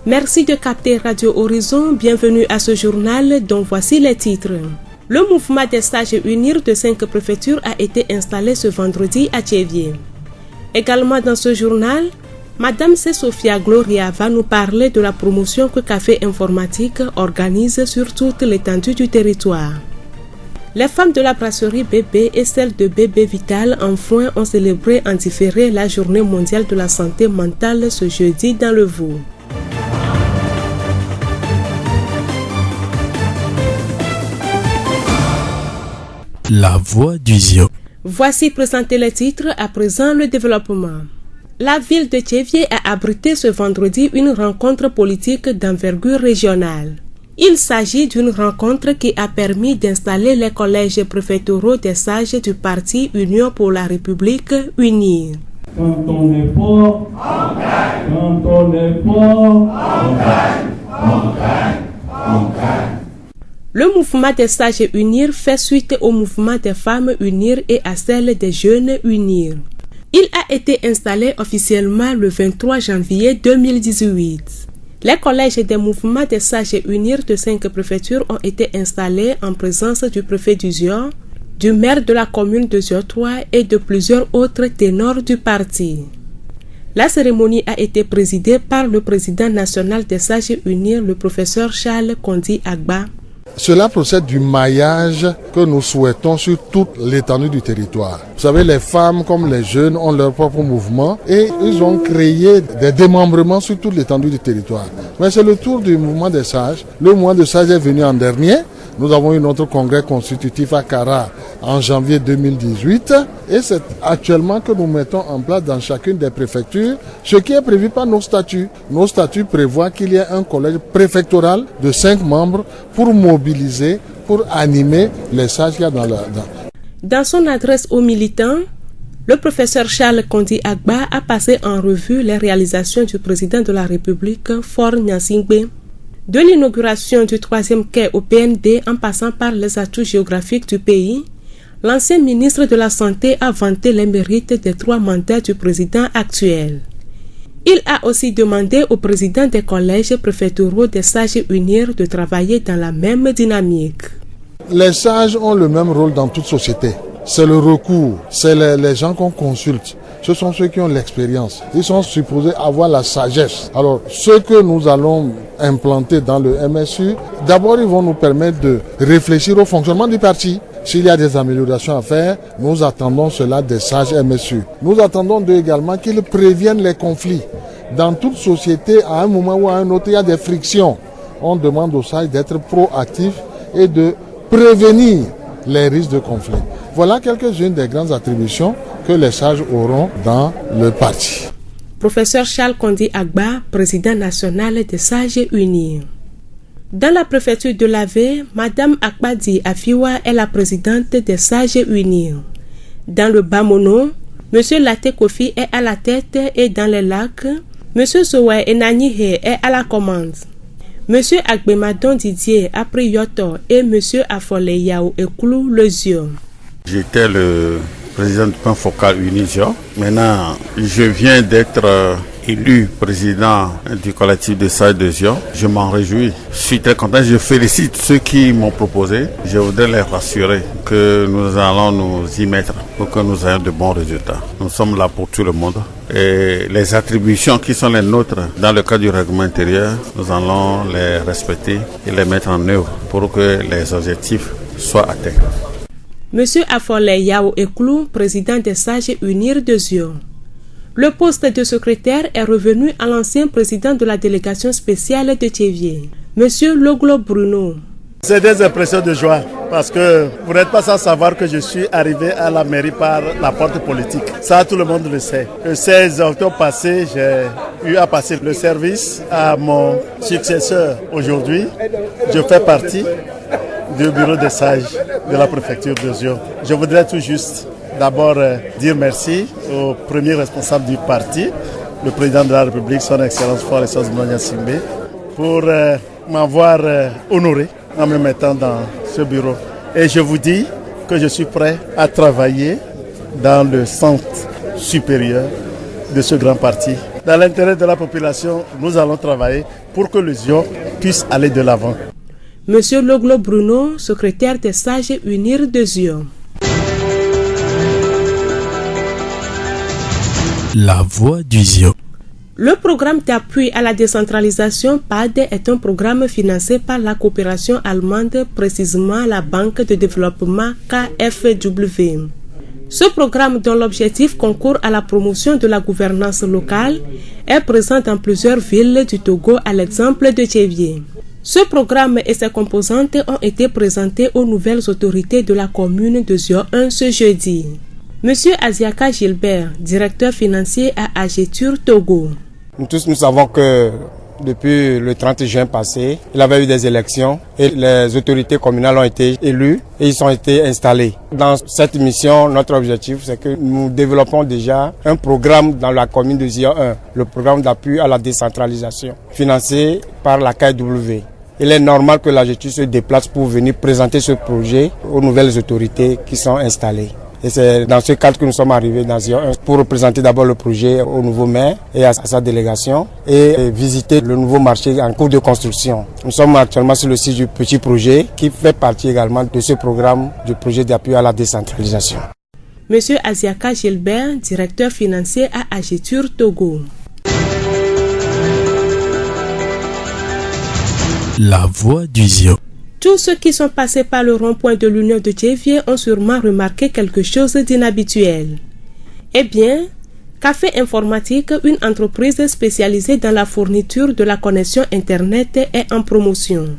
Merci de capter Radio Horizon. Bienvenue à ce journal dont voici les titres. Le mouvement des sages unir de 5 préfectures a été installé ce vendredi à Thiévié. Également dans ce journal, Madame C. Sophia Gloria va nous parler de la promotion que Café Informatique organise sur toute l'étendue du territoire. Les femmes de la brasserie Bébé et celles de Bébé Vital en Foin ont célébré en différé la journée mondiale de la santé mentale ce jeudi dans le Vaud. La voix du Zion. Voici présenté les titres, à présent le développement. La ville de Thiévié a abrité ce vendredi une rencontre politique d'envergure régionale. Il s'agit d'une rencontre qui a permis d'installer les collèges préfectoraux des sages du parti Union pour la République UNIR. Quand on est fort, on gagne. Quand on est fort, on gagne. On gagne. On gagne. Le mouvement des sages UNIR fait suite au mouvement des femmes UNIR et à celle des jeunes UNIR. Il a été installé officiellement le 23 janvier 2018. Les collèges des mouvements des sages UNIR de 5 préfectures ont été installés en présence du préfet du Zion, du maire de la commune de Ziotoua et de plusieurs autres ténors du parti. La cérémonie a été présidée par le président national des sages UNIR, le professeur Charles Kondi Agba. Cela procède du maillage que nous souhaitons sur toute l'étendue du territoire. Vous savez, les femmes comme les jeunes ont leur propre mouvement et ils ont créé des démembrements sur toute l'étendue du territoire. Mais c'est le tour du mouvement des sages. Le mouvement des sages est venu en dernier. Nous avons eu notre congrès constitutif à Kara en janvier 2018 et c'est actuellement que nous mettons en place dans chacune des préfectures ce qui est prévu par nos statuts. Nos statuts prévoient qu'il y ait un collège préfectoral de 5 membres pour mobiliser, pour animer les sages qu'il y a dans le... Dans son adresse aux militants, le professeur Charles Kondi Agba a passé en revue les réalisations du président de la République, Faure Gnassingbé. De l'inauguration du 3e quai au PND en passant par les atouts géographiques du pays, l'ancien ministre de la Santé a vanté les mérites des 3 mandats du président actuel. Il a aussi demandé au président des collèges préfectoraux des sages UNIR de travailler dans la même dynamique. Les sages ont le même rôle dans toute société. C'est le recours, c'est les gens qu'on consulte. Ce sont ceux qui ont l'expérience. Ils sont supposés avoir la sagesse. Alors, ce que nous allons implanter dans le MSU, d'abord, ils vont nous permettre de réfléchir au fonctionnement du parti. S'il y a des améliorations à faire, nous attendons cela des sages MSU. Nous attendons d'eux également qu'ils préviennent les conflits. Dans toute société, à un moment ou à un autre, il y a des frictions. On demande aux sages d'être proactifs et de prévenir les risques de conflit. Voilà quelques-unes des grandes attributions que les sages auront dans le parti. Professeur Charles Kondi Agba, président national des sages unis. Dans la préfecture de l'Avé, Madame Akbadi Afiwa est la présidente des sages unis. Dans le Bamono, Monsieur Latte Kofi est à la tête et dans les lacs, Monsieur Sowe Enanihe est à la commande. Monsieur Agbemadon Didier a pris Yoto et Monsieur Afole Yao Eklou le Zion. J'étais le président du point focal Unision. Maintenant, je viens d'être élu président du collectif des sages de Zion. Je m'en réjouis. Je suis très content. Je félicite ceux qui m'ont proposé. Je voudrais les rassurer que nous allons nous y mettre pour que nous ayons de bons résultats. Nous sommes là pour tout le monde. Et les attributions qui sont les nôtres dans le cadre du règlement intérieur, nous allons les respecter et les mettre en œuvre pour que les objectifs soient atteints. Monsieur Afole Yao Eklou, président des sages UNIR de Zion. Le poste de secrétaire est revenu à l'ancien président de la délégation spéciale de Thiévié, Monsieur Loglo Bruno. C'est des impressions de joie parce que vous n'êtes pas sans savoir que je suis arrivé à la mairie par la porte politique. Ça, tout le monde le sait. Le 16 octobre passé, j'ai eu à passer le service à mon successeur aujourd'hui. Je fais partie du bureau des sages de la préfecture de Zion. Je voudrais tout juste d'abord dire merci au premier responsable du parti, le président de la République, son Excellence Faure Gnassingbé, pour m'avoir honoré en me mettant dans ce bureau. Et je vous dis que je suis prêt à travailler dans le centre supérieur de ce grand parti Dans l'intérêt de la population, nous allons travailler pour que le Zion puisse aller de l'avant. Monsieur Loglo Bruno, secrétaire des sages UNIR de Zion. La voix du Zion. Le programme d'appui à la décentralisation PAD est un programme financé par la coopération allemande, précisément la Banque de développement KfW. Ce programme, dont l'objectif concourt à la promotion de la gouvernance locale, est présent dans plusieurs villes du Togo, à l'exemple de Tchévié. Ce programme et ses composantes ont été présentés aux nouvelles autorités de la commune de Zion 1 ce jeudi. Monsieur Aziaka Gilbert, directeur financier à Agetur Togo. Nous tous, nous savons que depuis le 30 juin passé, il y avait eu des élections et les autorités communales ont été élues et ils ont été installés. Dans cette mission, notre objectif, c'est que nous développons déjà un programme dans la commune de Zion 1, le programme d'appui à la décentralisation, financé par la KfW. Il est normal que l'Agetur se déplace pour venir présenter ce projet aux nouvelles autorités qui sont installées. Et c'est dans ce cadre que nous sommes arrivés dans Zion 1 pour représenter d'abord le projet au nouveau maire et à sa délégation et visiter le nouveau marché en cours de construction. Nous sommes actuellement sur le site du petit projet qui fait partie également de ce programme du projet d'appui à la décentralisation. Monsieur Aziaka Gilbert, directeur financier à Agetur Togo. La voix du Zion. Tous ceux qui sont passés par le rond-point de l'Union de Tchévié ont sûrement remarqué quelque chose d'inhabituel. Eh bien, Café Informatique, une entreprise spécialisée dans la fourniture de la connexion Internet, est en promotion.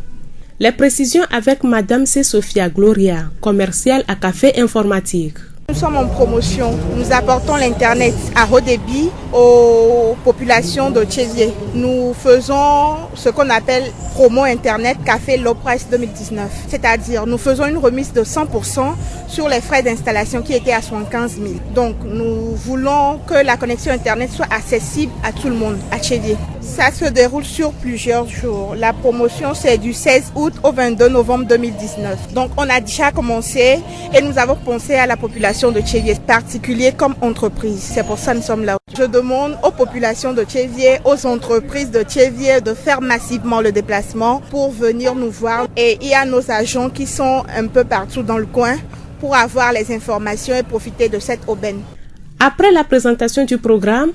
Les précisions avec Madame C. Sophia Gloria, commerciale à Café Informatique. Nous sommes en promotion. Nous apportons l'Internet à haut débit aux populations de Tchévié. Nous faisons ce qu'on appelle promo Internet Café Low Price 2019. C'est-à-dire, nous faisons une remise de 100% sur les frais d'installation qui étaient à 75 000. Donc, nous voulons que la connexion Internet soit accessible à tout le monde, à Tchévié. Ça se déroule sur plusieurs jours. La promotion, c'est du 16 août au 22 novembre 2019. Donc, on a déjà commencé et nous avons pensé à la population de Tchévié, particulier comme entreprise. C'est pour ça que nous sommes là. Je demande aux populations de Tchévié, aux entreprises de Tchévié de faire massivement le déplacement pour venir nous voir. Et il y a nos agents qui sont un peu partout dans le coin pour avoir les informations et profiter de cette aubaine. Après la présentation du programme,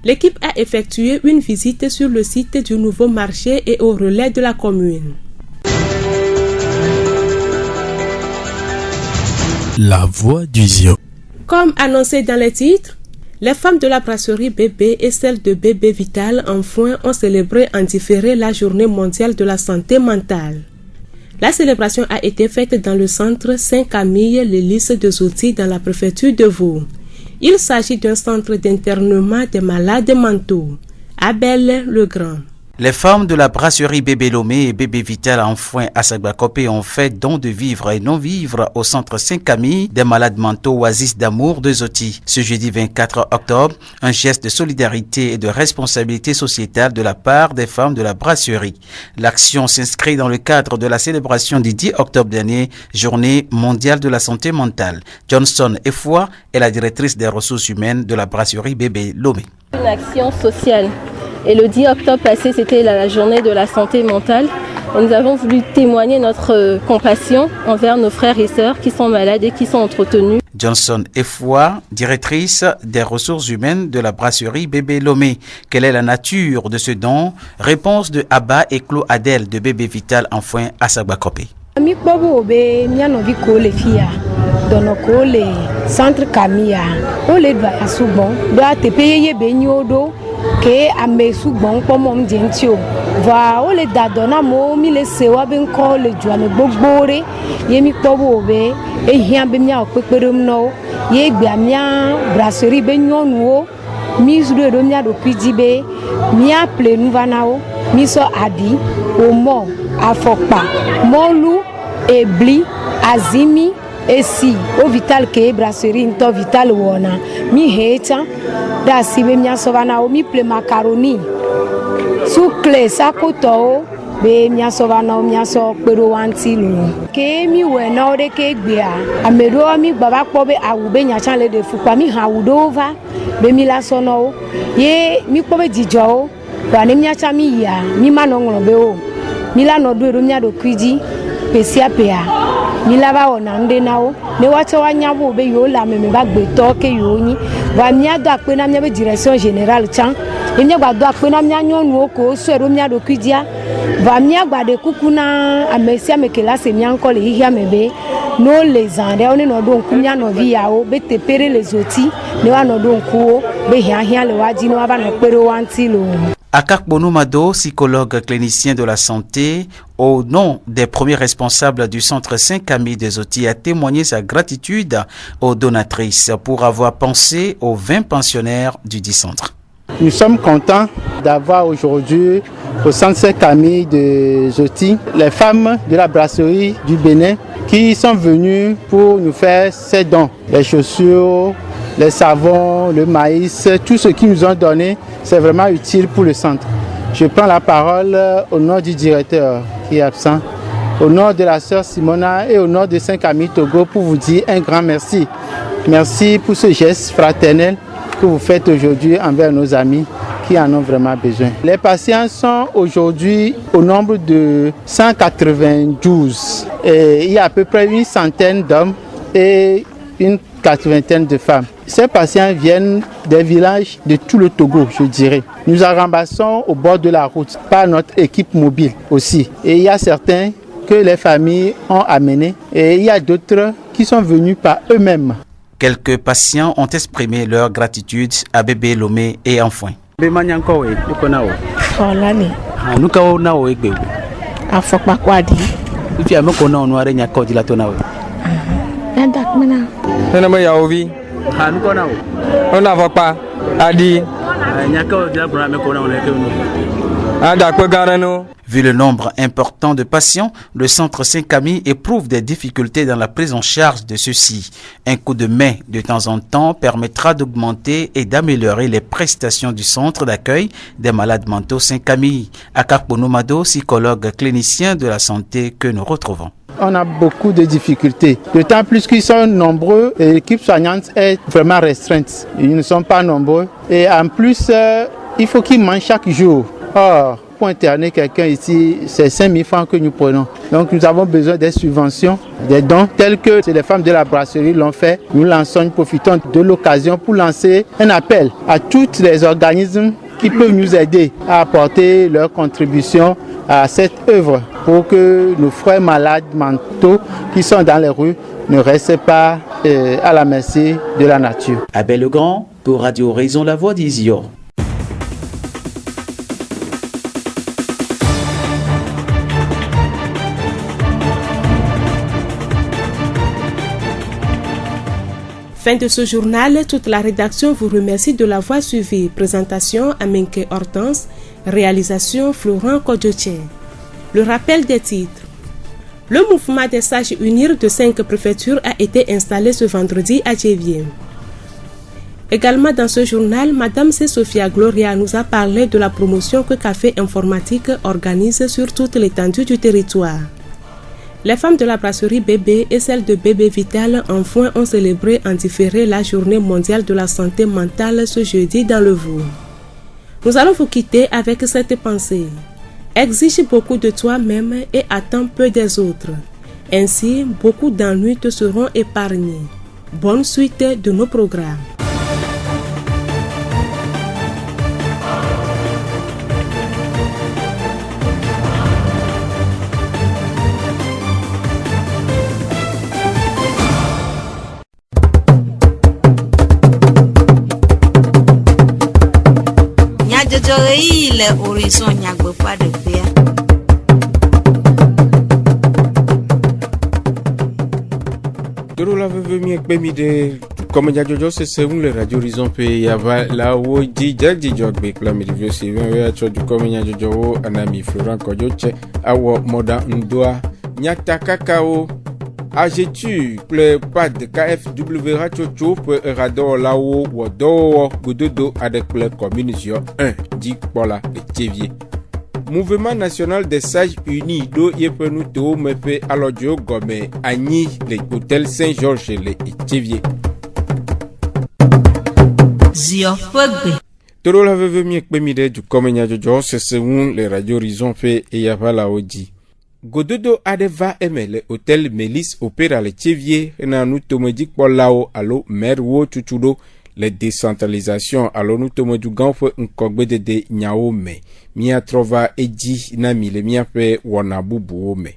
l'équipe a effectué une visite sur le site du nouveau marché et au relais de la commune. La voix du Zion. Comme annoncé dans les titres, les femmes de la brasserie Bébé et celles de Bébé Vital en Foin ont célébré en différé la journée mondiale de la santé mentale. La célébration a été faite dans le centre Saint-Camille, l'hélice de Zouti dans la préfecture de Vaud. Il s'agit d'un centre d'internement des malades mentaux. Abel Legrand. Les femmes de la brasserie Bébé Lomé et Bébé Vital en Foin à Sagbakopé ont fait don de vivre et non-vivre au centre Saint-Camille des malades mentaux Oasis d'amour de Zoti. Ce jeudi 24 octobre, un geste de solidarité et de responsabilité sociétale de la part des femmes de la brasserie. L'action s'inscrit dans le cadre de la célébration du 10 octobre dernier, journée mondiale de la santé mentale. Johnson Efwa est la directrice des ressources humaines de la brasserie Bébé Lomé. Une action sociale. Et le 10 octobre passé, c'était la journée de la santé mentale. Et nous avons voulu témoigner notre compassion envers nos frères et sœurs qui sont malades et qui sont entretenus. Johnson Efwa, directrice des ressources humaines de la brasserie Bébé Lomé. Quelle est la nature de ce don? Réponse de Abba et Claude Adel de Bébé Vital en Foin à Sagbakopé. Centre Camilla, on les doit à Soubon, doit te payer Benyodo, que à mes Soubon, comme on dit, va on les dadona mo, mi les sewa ben ko le joane bogbore, yemi kobo be, et hien bemia au peperumno, ye biamia, brasserie benyonuo, mise de domia do pidibe, mia ple nouvanao, miso adi, au mont, à Fokpa, Molu, Ebli, Azimi, et si au vital que brasserie into vital wona mi hecha da sibe mia sovana o mi ple macaroni sucre sakoto be miaso va na miaso kpedo wanti lu ke mi we na o de ke gbe a amedo mi baba kpo be awu be nya chan le de fupa mi ha wudo va be mi la so no ye mi kpo be jijo ba ne nya cha mi ya mi ma no nglo be o mi la no do nya do kwiji pesia pea mi la ba ona nde na o ne wa che wa nya bo be yo la me ba gbe to ke yo yin ba mi ado ape na mi be direction générale chan e mi gba do ape na mi anyonu o ko so ero mi ado kwidia ba mi agba de kuku na amesia me kela se mi anko le hia me be no les ande oni no do nku nya no via o be tepere les oti ne wa no do nku be hia le waji no aba no pere wanti lo. Akak Bonoumado, psychologue clinicien de la santé, au nom des premiers responsables du centre 5 Amis des Zoti, a témoigné sa gratitude aux donatrices pour avoir pensé aux 20 pensionnaires du dit centre. Nous sommes contents d'avoir aujourd'hui au centre 5 Amis de Zoti les femmes de la brasserie du Bénin qui sont venues pour nous faire ces dons, les chaussures, les savons, le maïs, tout ce qu'ils nous ont donné, c'est vraiment utile pour le centre. Je prends la parole au nom du directeur qui est absent, au nom de la sœur Simona et au nom de 5 Amis Togo pour vous dire un grand merci. Merci pour ce geste fraternel que vous faites aujourd'hui envers nos amis qui en ont vraiment besoin. Les patients sont aujourd'hui au nombre de 192 et il y a à peu près une centaine d'hommes et une 80 de femmes. Ces patients viennent des villages de tout le Togo, je dirais. Nous en ramassons au bord de la route par notre équipe mobile aussi. Et il y a certains que les familles ont amenés et il y a d'autres qui sont venus par eux-mêmes. Quelques patients ont exprimé leur gratitude à Bébé Lomé et Enfouin. Vu le nombre important de patients, le centre 5 Amis éprouve des difficultés dans la prise en charge de ceux-ci. Un coup de main de temps en temps permettra d'augmenter et d'améliorer les prestations du centre d'accueil des malades mentaux 5 Amis. Akak Bonoumado, psychologue clinicien de la santé que nous retrouvons. On a beaucoup de difficultés, d'autant plus qu'ils sont nombreux et l'équipe soignante est vraiment restreinte. Ils ne sont pas nombreux et en plus, il faut qu'ils mangent chaque jour. Or, pour interner quelqu'un ici, c'est 5 000 francs que nous prenons. Donc nous avons besoin des subventions, des dons, tels que les femmes de la brasserie l'ont fait. Nous lançons, nous profitons de l'occasion pour lancer un appel à tous les organismes qui peuvent nous aider à apporter leur contribution à cette œuvre pour que nos frères malades mentaux qui sont dans les rues ne restent pas à la merci de la nature. Abel Legrand pour Radio Horizon, la voix d'Isior. Fin de ce journal, toute la rédaction vous remercie de l'avoir suivi. Présentation Amenke Hortense, réalisation Florent Kodjotier. Le rappel des titres. Le mouvement des sages unir de 5 préfectures a été installé ce vendredi à Djévier. Également dans ce journal, Madame C. Sophia Gloria nous a parlé de la promotion que Café Informatique organise sur toute l'étendue du territoire. Les femmes de la brasserie Bébé et celles de Bébé Vital Enfouin ont célébré en différé la journée mondiale de la santé mentale ce jeudi dans le Vaud. Nous allons vous quitter avec cette pensée. Exige beaucoup de toi-même et attends peu des autres. Ainsi, beaucoup d'ennuis te seront épargnés. Bonne suite de nos programmes. Le horizon nyagbe pas de faire. Doro la veve mi ekpe mi de comme ya jojo se según le radio horizon pe ya va la wo ji jaji jogbe kla mi review se ven ya cho du comme ya jojo wo anami Florent Kodjoche awo moda ndoa nyata kakao AGETU ple pad KFW Rachocho pe rador lawo wodo gododo avec ple communisio 1 di pola et Tievier Mouvement national des sages unis do yepenu to mepe alojo gome anyi le hôtel Saint-Georges le Etivier. Zio Fogbe. Toro la veve mi ekpemide du komenya jojo se seun le radio Horizon fe e yavala oji. Gododo adeva eme le hôtel Mélis opéra le Etivier na nu tomedik polao alo maire wo chuchudo le décentralisation alo nu tomedu ganfo nkogbe de nyao me mia trova eji na mi le mia fe wona bubu o me.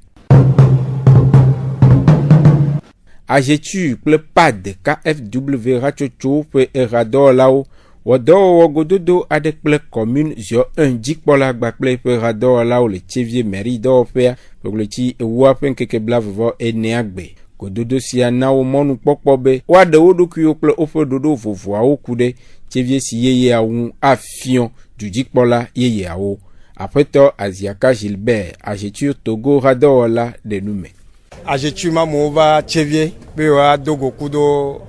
Ajetu ple pad KFW rachocho pe erado lao wodo gododo ade ple commune zio un dikpola gba ple pe rado lao le Etivier mairie do pe le ti ewa pen keke blavo eneagbe gododo sia na o monu popobe wa de wodo kuyo ple ofo dodo vovo a okude Etivier si yeye awun afion du dikpola yeye awo après to Aziaka Gilbert Ajetu Togo rado la de nume Ajetu mamova Etivier be wa dogo kudo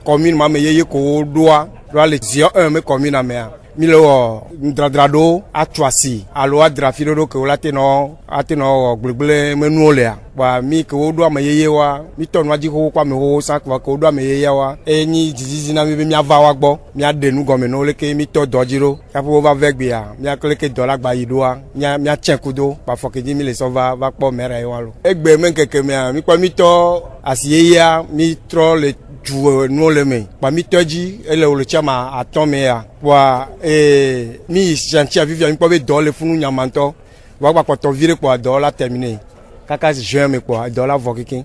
commune ma yeye ko doa le zio me commune amea milo ndradrado atwasi alo adrafido ko latino atino gbegbele menuolea ba mi ko do ma yeye wa mi tonu aji ko kwa me ho sa ko do ma yeye wa enyi dizizi na mi ava wa gbo mi adenu gome no le ke mi to dojiro kapo va vegbia mi akole ke dola gba yidoa mi a chenkudo ba fokeji mi le so va po mere e wa lo egbe men keke mi kwa mi to asiyeye mi tro le tu no le me pa mi toji ele o le chama atome ya wa mi chantia vivia mi po be do le funu nyamanto wa gba poto vire po do la terminer kaka juin me po do la vokikin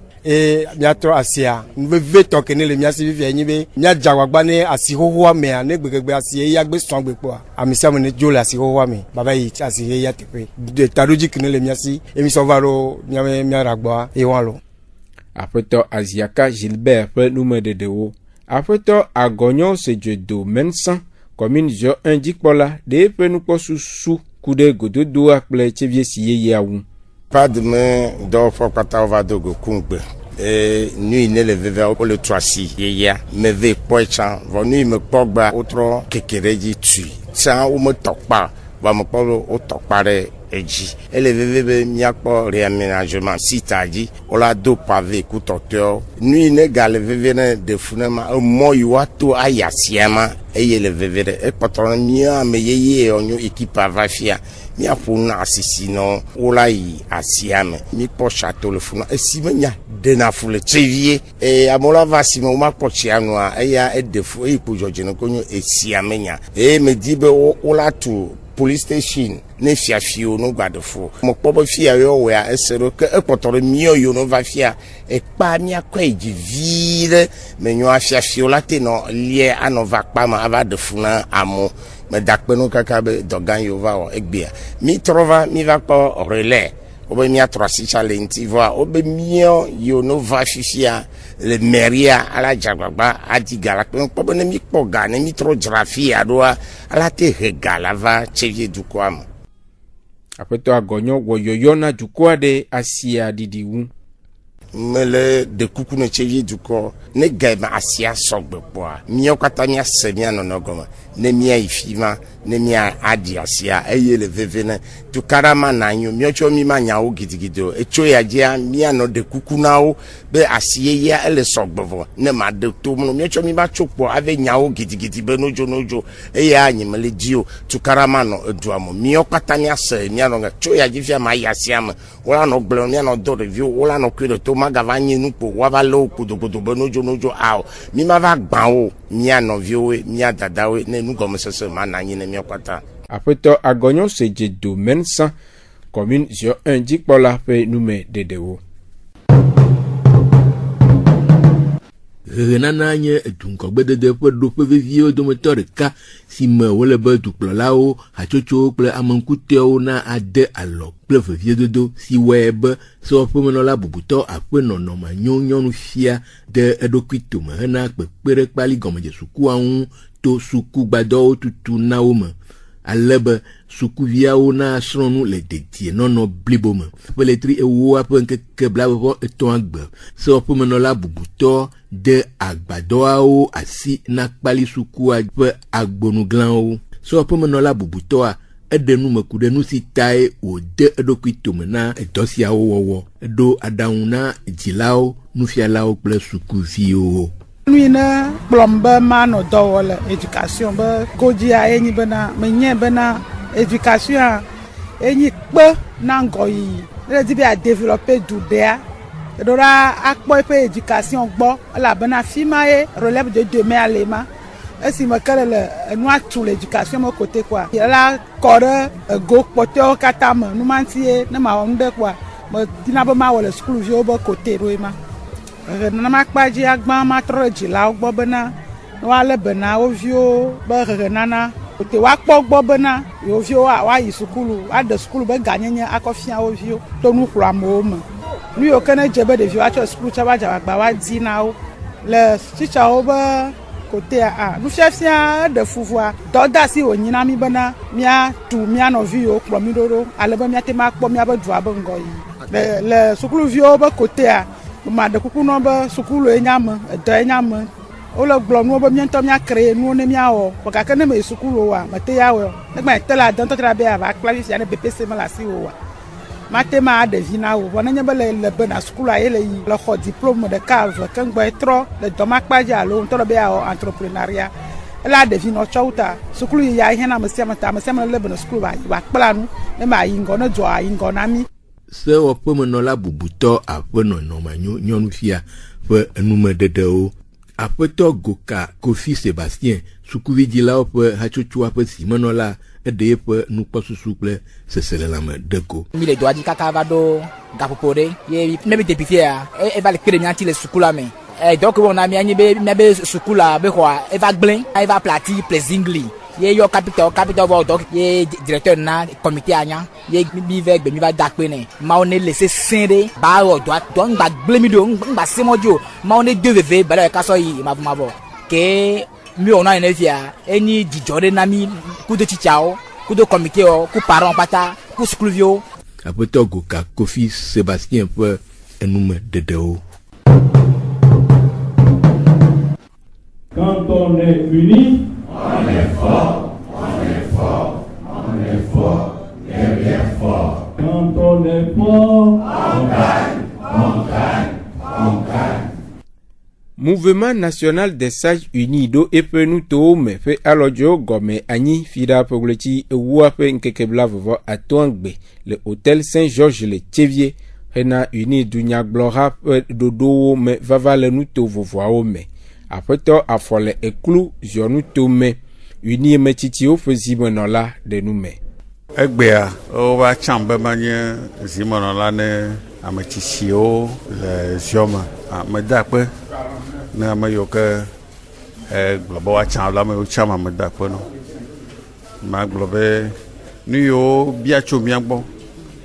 mi atro asia nbe ve to kene le mi asi vivia yin be mi ajagba gba ni asi hoho me ne gbegbe asi ya gbe son gbe po amisa mo ne jo le asi hoho me baba yi asi ya tepe de tadoji kene le mi asi emi so varo mi aragba e wan lo. Après to Aziaka Gilbert pe nume de dewo. Après to agonyo se do mensan commune jo indikpola de pe nu po susu kude gododo akple Etivier siye yawu. Pas de main do fo kata va dogo kungbe. Nui ne le veve o le troisi yeya me ve poicha vo nui me pogba otro kekereji tu. Sa o me tokpa va me polo o tokpare eji ele veve miakpo réaménagement sitaji ola do pavé kutoteur nui ne gale veve ne de funema mo yuato ayasiama eye le veve e patron mia me yeye onyo equipe vafia mia funa asisino ola yi asiame mi po château le funa e simenya de na fule Etivier e amola vasimo ma po chianwa eya e defu e po jojeno konyo e siamenya e me dibe ola tu police station ne fiafio no gbadefo mo pobo fia yo we a esero ke ekotoro mio yo no va fia e pa mi akwa ejivire menyo afiafio late no lie anova pa ma ava defuna amo me dakpe no kaka be dogan yo va o egbia mi trova mi va po relais obe mi atrosi challenge voa obe mio yo no va fia le meria ala jagbagba adigala pe pobo ne mi poga ne mi tro grafia doa ala te regala va Etivier du kwam. Après to agonyo woyoyo na jukwa de asia didiwu mele de kuku no Etivier du ko ne gaba asia sogbe poa mi okatanya semia no nogoma ne mia ifima ne mia adiasia eye le vevene tu karama na nyo mi ocho mi manya o gidigido echo ya dia mia no de kuku na o be asie ya ele sogbevo ne ma de to mo mi ocho mi ba chopo ave nya o gidigidi be nojo eye anyi mele dio tu karama no eduamo mi okatanya se mia no cho ya jifia ma ya siam wala no gble mia no do review wala no kwere to magavanye nupo wa lo kudogodo be nojo ao mi ma va gban o mia no viowe mia dadawe ne nu comme ça ma na nyine mi okata. Après to agonyo se do mensan commune jo indikpola pe nume dedewo. Renananye edunko gbedede pe do pe vivio do moto reka si me wole be dukplolawo hatsotso kple amankutewo na ade alo kple vivie dodo si web so pe menola bubuto ape nonoma nyonyonu fia de edokuito me hena kpekpere kpali gomeje suku anwu to suku gbado tutu nawo me alebe sukuviawo na sronu le dedie nono blibo me peletri ewo ape nkeke blabo eton agbe so pe menola bubuto de agbadoawo asi na kpali suku ape agbonuglanwo so pe menola bubutoa ede nu me ku ɖe nu si tae wòde eɖokui tome na edɔ siawo wɔwɔ. Eɖo aɖaŋu na dzilawo, nufialawo kple sukuviwo. Nui ne kplɔm be manɔ dɔ wɔ le education be godzia enyi bena menye bena education enyi kpe na ŋgɔyiyi. Ne di be a développer du ɖea. Eɖo ɖa akpɔ eƒe education gbɔ elabena fi ma ye relève de demain ale ma. Esi me ke le enua tu le education me kote kwa. La kɔ ɖe ego kpɔtɔewo katã me numanti ye ne ma wɔ nu ɖe kwa. Me dina be ma wɔ le sukuviwo be kote ɖo ye ma. Nenema kpadzi agba ma trɔ ɖe dzilawo gbɔ bena ne woalé bena wo viwo be hehenana kote woakpɔ gbɔ bena yewo viwo woayi sukulu, woaɖe sukulu be ganyenye akɔ fia wo viwo to nuxlɔamewo me. Nu yiwo ke ne dze be ɖeviwo atsɔ sukulu tsɔ va dzagbagba woadi na wo. Le titsawo be kotea nufiafia ɖe fuvua dɔdasi wònyi na mi bena míatu mía nɔvi yiwo kplɔ mi ɖoɖo ale be míate ma kpɔ míabe dua be ŋgɔ yi. Le sukuluviwo be kotea ma ɖe kuku nɔ be sukulu ye nya me, edɔ ye nya me. Wole gblɔ nuwo be míaŋutɔ míakre nuwo ne míawɔ. Gake ne me yi sukulu oa, mete ya wɔ. Ne gba te le adɔntɔ tra be ava kpla vi sia ne BPC me le asi wo oa. Mate ma ɖevi na wo. Vɔ nenye be le bena sukulua ye le yi le xɔ diplôme ɖeka eve ke ŋgbɔ trɔ le dɔmakpadzi alo ŋutɔ be awɔ entrepreneuria. Ela ɖevi nɔ tsɔ wuta. Sukulu yi ya hiã na ame sia me le bena sukulu ba kpla nu ne ma yi ŋgɔ ne dzɔ ayi ŋgɔ na mi. Sewɔƒemenɔla bubutɔ aƒenɔ Nɔmanyo nyɔnufia ƒe enumeɖeɖewo. Aƒetɔ Goka Kofi Sebastien sukuvidzilawo ƒe hatsotsoa ƒe simenɔla eɖe eƒe nukpɔsusu kple seselelãme ɖe ko. Mi le doa dzi kaka va ɖo gaƒoƒo ɖe ye míabe députéa eva le kpe ɖe mía ŋuti le sukula me. Dɔ ke wɔna mía nye be míabe sukula be xɔa eva gblẽ eva plati plezingli. Ye yɔ capitɔ vɔ dɔ ye directeur na comité anya ye mi vɛ gbe mi va da kpe nɛ maawo ne le se sɛn ɖe ba wɔ dɔ ŋgba gblẽ mi do ŋgba se mɔ dzi o maawo ne do veve bala yɛ kasɔ yi mavɔ ke mi wɔ nɔ yɛ ne fia enyi dzidzɔ ɖe na mi kudo tsitsawo kudo comitéwo ku parents kpata ku sukuviwo. Aƒetɔ Goka Kofi Sebastien ƒe enumeɖeɖewo. Quand on est unis, on est fort, on est fort, on est fort, derrière fort. Quand on est fort, on gagne, on gagne, on gagne. Mouvement national des sages unis do epe nuto me fe alojo gome anyi fida poglechi ewa fe nkekebla vovo atoangbe le hôtel Saint-Georges le Tchevier hena uni dunya glora dodo me vava le nuto vovoao me. Aƒetɔ afɔle eklu ziɔnu tome uni me tsitsi woƒe zimenɔla de nu me. Egbea wova tsam be manye zimenɔla ne ame tsitsiwo le ziɔme. Meda akpe ne ame yiwo ke gblɔ be woatsam la ame yiwo tsam meda akpe no. Magblɔ be nu yiwo bia tso mía gbɔ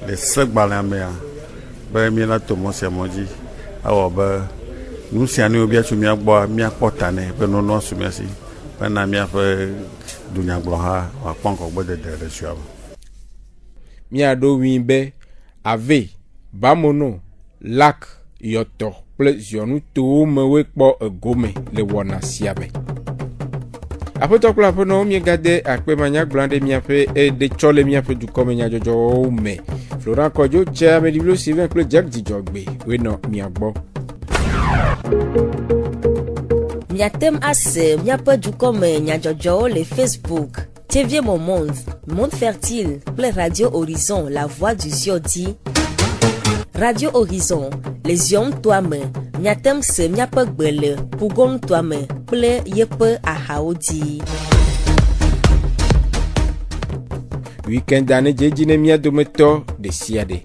le segbalẽa mea be míena to mɔ sia mɔ dzi awɔ be nu sia nu bia tso mía gbɔ míakpɔ ta nɛ be nɔnɔ su mía si bena míaƒe dunyagblɔ hã wòakpɔ ŋgɔgbedede le sua me. Míaɖo wi be ave bamono lak yɔtɔ kple ziɔnu towo me wokpɔ egome le wɔna sia me. Aƒetɔ kple aƒenɔwo miegade akpemanyagblɔ ɖe míaƒe eɖe tsɔ le míaƒe dukɔme nyadzɔdzɔwo me. Florent Kɔdzo tse Ameɖiƒlo Sylvain kple Jack Dzidzɔgbe wenɔ mia gbɔ. Miatem ase miaƒe dukɔme nyadzɔdzɔwo le Facebook, Tchevier Monde Fertile kple Radio Horizon La Voix du Zion di. Radio Horizon le Zion toa me miatem se miaƒe gbe le Pugon toa me kple yeƒe ahawo di. Weekend ane dzedzi ne mia dometɔ ɖe sia ɖe.